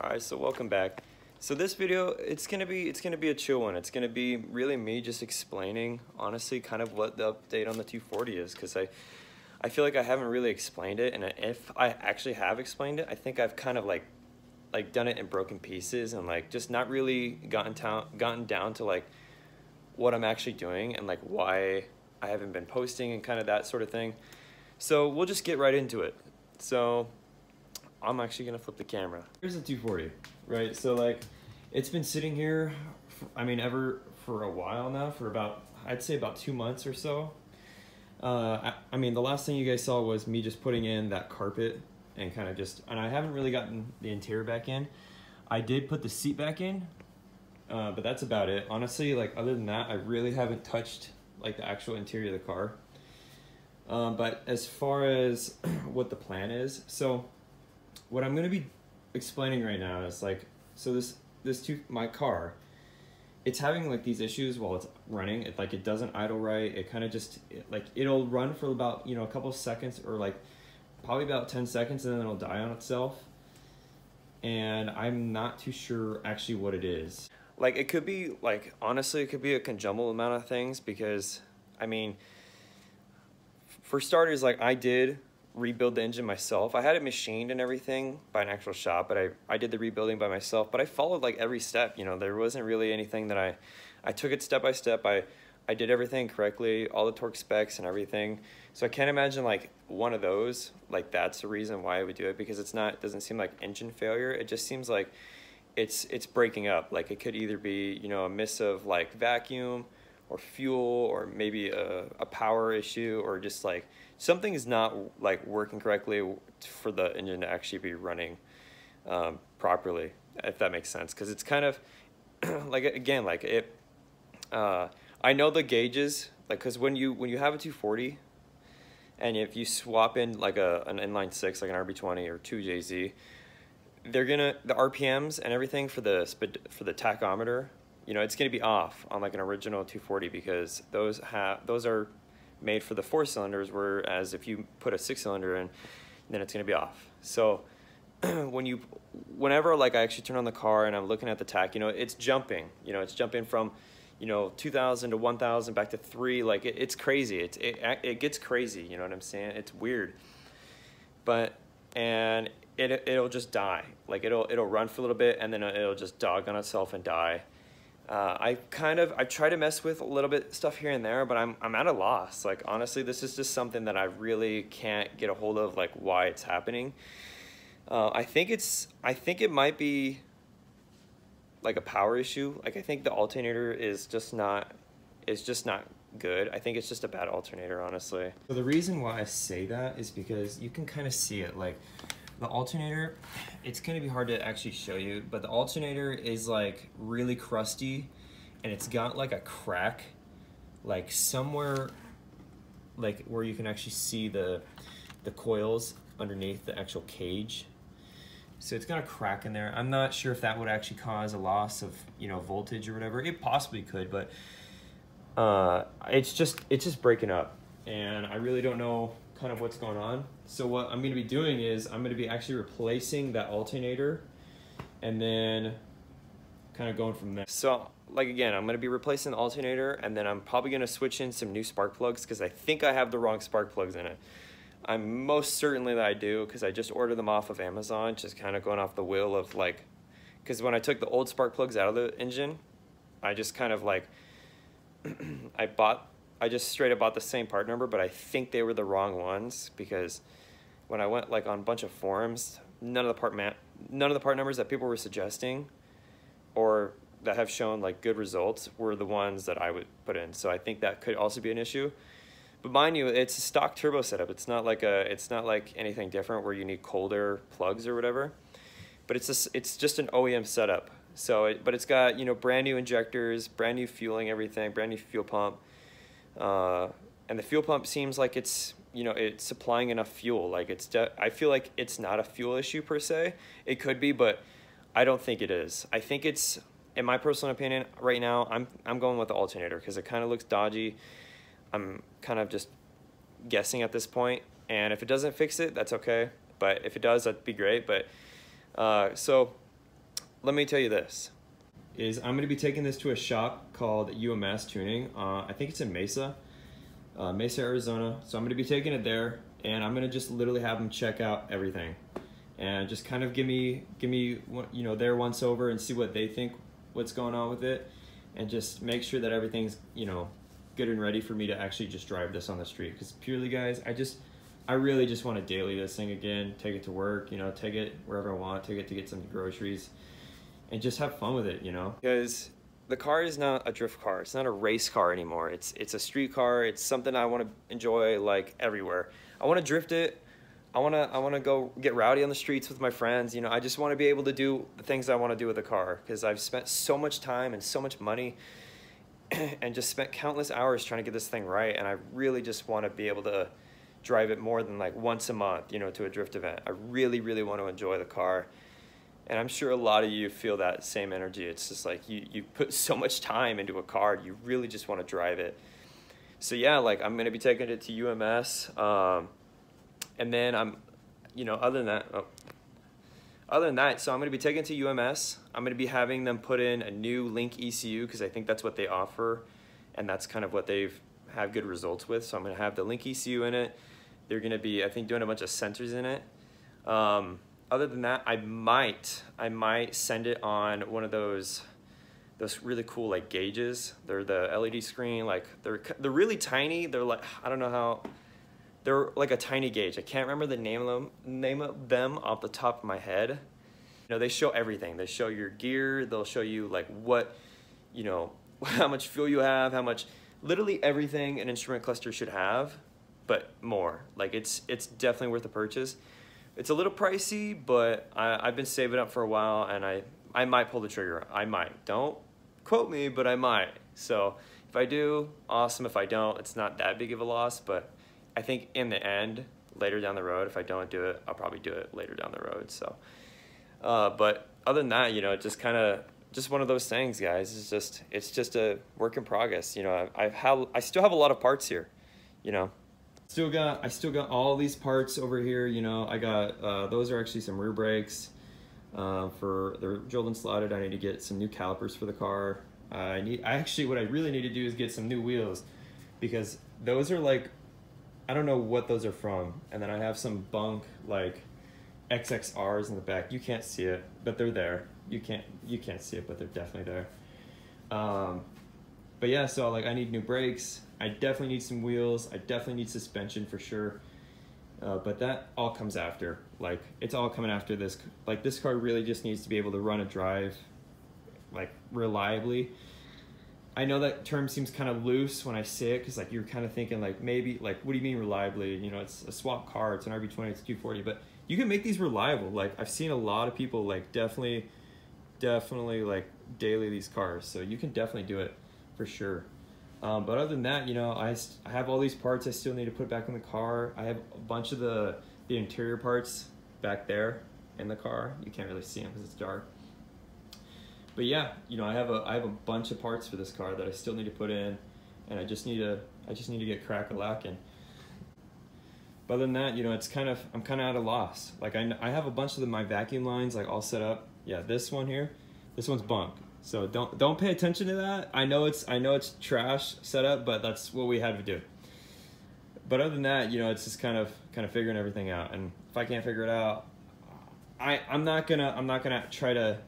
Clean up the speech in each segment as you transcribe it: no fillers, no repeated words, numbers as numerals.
Alright, so welcome back. So this video, it's gonna be a chill one. It's gonna be really me just explaining, honestly, kind of what the update on the 240 is, because I feel like I haven't really explained it, and if I actually have explained it, I think I've kind of like done it in broken pieces and like just not really gotten down to like what I'm actually doing and like why I haven't been posting and kind of that sort of thing. So we'll just get right into it. So I'm actually gonna flip the camera. Here's the 240, right? So like, it's been sitting here, for a while now, for about, I'd say about 2 months or so. I mean, the last thing you guys saw was me just putting in that carpet and kind of and I haven't really gotten the interior back in. I did put the seat back in, but that's about it. Honestly, like other than that, I really haven't touched like the actual interior of the car. But as far as what the plan is, so what I'm going to be explaining right now is like, so my car, it's having like these issues while it's running. It doesn't idle right. It kind of it'll run for about, a couple seconds or like probably about 10 seconds and then it'll die on itself. And I'm not too sure actually what it is. Like it could be like, honestly, it could be a conjumble amount of things because, I mean, for starters, like I did rebuild the engine myself. I had it machined and everything by an actual shop, but I did the rebuilding by myself, but I followed like every step. There wasn't really anything that I took it step by step. I did everything correctly, all the torque specs and everything. So I can't imagine like one of those, like that's the reason why I would do it, because it doesn't seem like engine failure. It just seems like it's breaking up. Like it could either be, a miss of like vacuum or fuel, or maybe a power issue, or just like something is not like working correctly for the engine to actually be running properly, if that makes sense. Because it's kind of like, again, like it, I know the gauges, like, because when you have a 240 and if you swap in like an inline 6, like an RB20 or 2JZ, the RPMs and everything for the tachometer, it's gonna be off on like an original 240, because those are made for the 4 cylinders, whereas if you put a 6-cylinder in, then it's gonna be off. So whenever like I actually turn on the car and I'm looking at the tach, it's jumping. It's jumping from 2,000 to 1,000 back to 3. Like it's crazy. It gets crazy. You know what I'm saying? It's weird. But it'll just die. Like it'll run for a little bit and then it'll just dog on itself and die. I try to mess with a little bit stuff here and there, but I'm at a loss. Like honestly, this is just something that I really can't get a hold of, like why it's happening. I think it might be like a power issue. Like I think the alternator is just not good. I think it's just a bad alternator, honestly. So the reason why I say that is because you can kind of see it. Like the alternator, it's going to be hard to actually show you, but the alternator is like really crusty and it's got like a crack like somewhere, like where you can actually see the coils underneath the actual cage. So it's got a crack in there. I'm not sure if that would actually cause a loss of, voltage or whatever. It possibly could, but it's just breaking up, and I really don't know kind of what's going on. So what I'm going to be doing is I'm going to be actually replacing that alternator and then kind of going from there. So like again, I'm going to be replacing the alternator, and then I'm probably going to switch in some new spark plugs because I think I have the wrong spark plugs in it. I'm most certainly that I do, because I just ordered them off of Amazon, just kind of going off the will of like, because when I took the old spark plugs out of the engine, I just kind of like, I just straight up bought the same part number, but I think they were the wrong ones, because when I went like on a bunch of forums, none of the part numbers that people were suggesting or that have shown like good results were the ones that I would put in. So I think that could also be an issue. But mind you, it's a stock turbo setup. It's not like anything different where you need colder plugs or whatever. But it's just an OEM setup. So but it's got brand new injectors, brand new fueling, everything, brand new fuel pump. And the fuel pump seems like it's it's supplying enough fuel. Like I feel like it's not a fuel issue per se. It could be, but I don't think it is. I think it's, in my personal opinion, right now I'm going with the alternator because it kind of looks dodgy. I'm kind of just guessing at this point, and if it doesn't fix it, that's okay, but if it does, that'd be great. But so let me tell you this, is I'm gonna be taking this to a shop called UMS Tuning. I think it's in Mesa, Arizona. So I'm gonna be taking it there, and I'm gonna just literally have them check out everything, and just kind of give me you know, their once over and see what they think, what's going on with it, and just make sure that everything's, you know, good and ready for me to actually just drive this on the street. Because purely, guys, I really just want to daily this thing again, take it to work, you know, take it wherever I want, take it to get some groceries, and just have fun with it, you know. Because the car is not a drift car, it's not a race car anymore. It's a street car. It's something I want to enjoy like everywhere. I want to drift it. I want to go get rowdy on the streets with my friends. You know, I just want to be able to do the things I want to do with the car, because I've spent so much time and so much money and just spent countless hours trying to get this thing right, and I really just want to be able to drive it more than like once a month, you know, to a drift event. I really, really want to enjoy the car. And I'm sure a lot of you feel that same energy. It's just like you put so much time into a car, you really just want to drive it. So yeah, like I'm going to be taking it to UMS. And then I'm, you know, other than that, so I'm going to be taking it to UMS. I'm going to be having them put in a new Link ECU, because I think that's what they offer, and that's kind of what they've have good results with. So I'm going to have the Link ECU in it. They're going to be, I think, doing a bunch of sensors in it. Other than that, I might send it on one of those really cool like gauges. They're the LED screen, like they're really tiny. They're like, I don't know how, they're like a tiny gauge. I can't remember the name of them off the top of my head. You know, they show everything. They show your gear. They'll show you like what, you know, how much fuel you have, how much, literally everything an instrument cluster should have, but more. Like it's definitely worth the purchase. It's a little pricey, but I've been saving up for a while, and I might pull the trigger. I might. Don't quote me, but I might. So if I do, awesome. If I don't, it's not that big of a loss, but I think in the end, later down the road, if I don't do it, I'll probably do it later down the road. So, but other than that, you know, just one of those things, guys. It's just a work in progress. You know, I still have a lot of parts here, you know. I still got all these parts over here. You know, I got those are actually some rear brakes for they're drilled and slotted. I need to get some new calipers for the car. What I really need to do is get some new wheels, because those are like, I don't know what those are from. And then I have some bunk like XXRs in the back. You can't see it, but they're there. You can't see it, but they're definitely there. But yeah, so like I need new brakes. I definitely need some wheels. I definitely need suspension for sure. But that all comes after. Like it's all coming after this. Like this car really just needs to be able to run a drive like reliably. I know that term seems kind of loose when I say it, because like you're kind of thinking like maybe like, what do you mean reliably? You know, it's a swap car, it's an RB20, it's 240, but you can make these reliable. Like I've seen a lot of people like definitely like daily these cars, so you can definitely do it for sure. But other than that, you know, I have all these parts I still need to put back in the car. I have a bunch of the interior parts back there in the car. You can't really see them because it's dark. But yeah, you know, I have a bunch of parts for this car that I still need to put in, and I just need to get crack-a-lacking. But other than that, you know, I'm kind of at a loss. Like I have a bunch of my vacuum lines like all set up. Yeah, this one here, this one's bunk. So don't pay attention to that. I know it's trash setup, but that's what we had to do. But other than that, you know, it's just kind of figuring everything out. And if I can't figure it out, I'm not gonna try to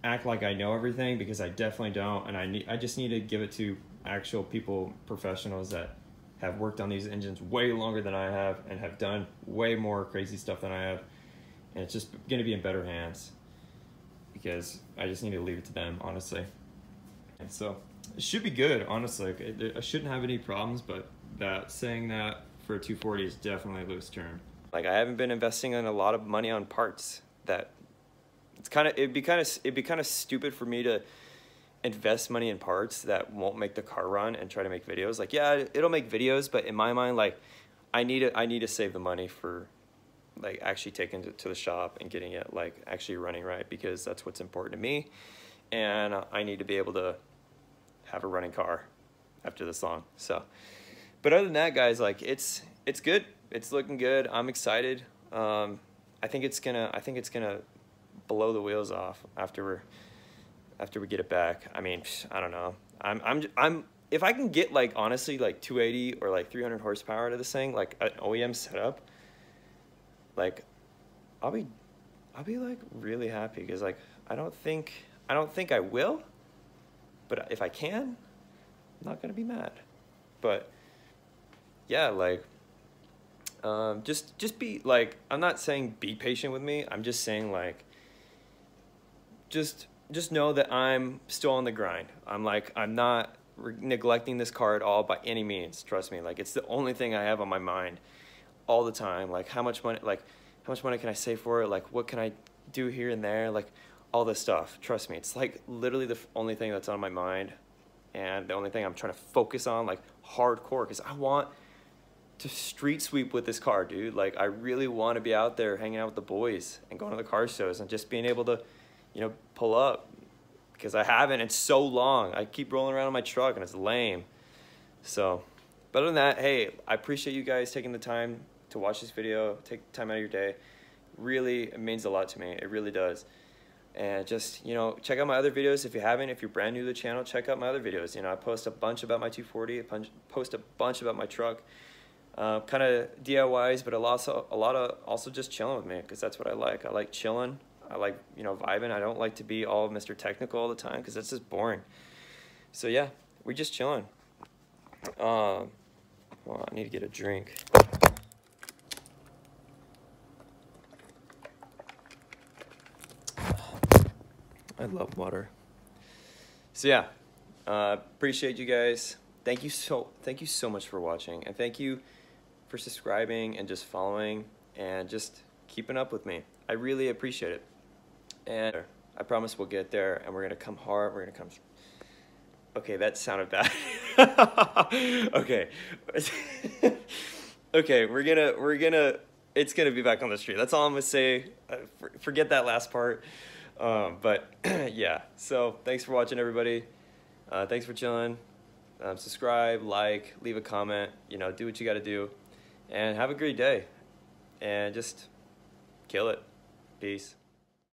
act like I know everything, because I definitely don't. And I just need to give it to actual people, professionals that have worked on these engines way longer than I have and have done way more crazy stuff than I have. And it's just gonna be in better hands, because I just need to leave it to them, honestly. And so it should be good, honestly. I shouldn't have any problems, but saying that for a 240 is definitely a loose term. Like I haven't been investing in a lot of money on parts. It'd be kind of stupid for me to invest money in parts that won't make the car run and try to make videos. Like yeah, it'll make videos, but in my mind, like I need to save the money for like actually taking it to the shop and getting it like actually running right, because that's what's important to me, and I need to be able to have a running car after this long. So, but other than that, guys, like it's good, it's looking good. I'm excited. I think it's gonna blow the wheels off after we get it back. I mean, I don't know. I'm if I can get like honestly like 280 or like 300 horsepower out of this thing, like an OEM setup, like I'll be like really happy, because like I don't think I will, but if I can, I'm not gonna be mad. But yeah, like just be like, I'm not saying be patient with me. I'm just saying like just know that I'm still on the grind. I'm not neglecting this car at all by any means. Trust me. Like, it's the only thing I have on my mind all the time. Like, how much money can I save for it? Like, what can I do here and there? Like, all this stuff. Trust me. It's like literally the only thing that's on my mind, and the only thing I'm trying to focus on, like, hardcore, because I want to street sweep with this car, dude. Like, I really want to be out there hanging out with the boys and going to the car shows and just being able to, you know, pull up, because I haven't in so long. I keep rolling around in my truck and it's lame. So, but other than that, hey, I appreciate you guys taking the time to watch this video, take time out of your day. Really, it means a lot to me. It really does. And just, you know, check out my other videos if you haven't. If you're brand new to the channel, check out my other videos. You know, I post a bunch about my 240, post a bunch about my truck. Kind of DIYs, but a lot of also just chilling with me, because that's what I like. I like chilling. I like, you know, vibing. I don't like to be all Mr. Technical all the time, because that's just boring. So yeah, we're just chilling. Well, I need to get a drink. I love water. So yeah, appreciate you guys. Thank you so much for watching, and thank you for subscribing and just following and just keeping up with me. I really appreciate it. And I promise we'll get there, and we're gonna come hard. We're gonna come. Okay, that sounded bad. Okay. Okay, it's gonna be back on the street. That's all I'm gonna say. Forget that last part. But yeah, so thanks for watching, everybody. Thanks for chilling. Subscribe, like, leave a comment, you know, do what you gotta do, and have a great day, and just kill it. Peace.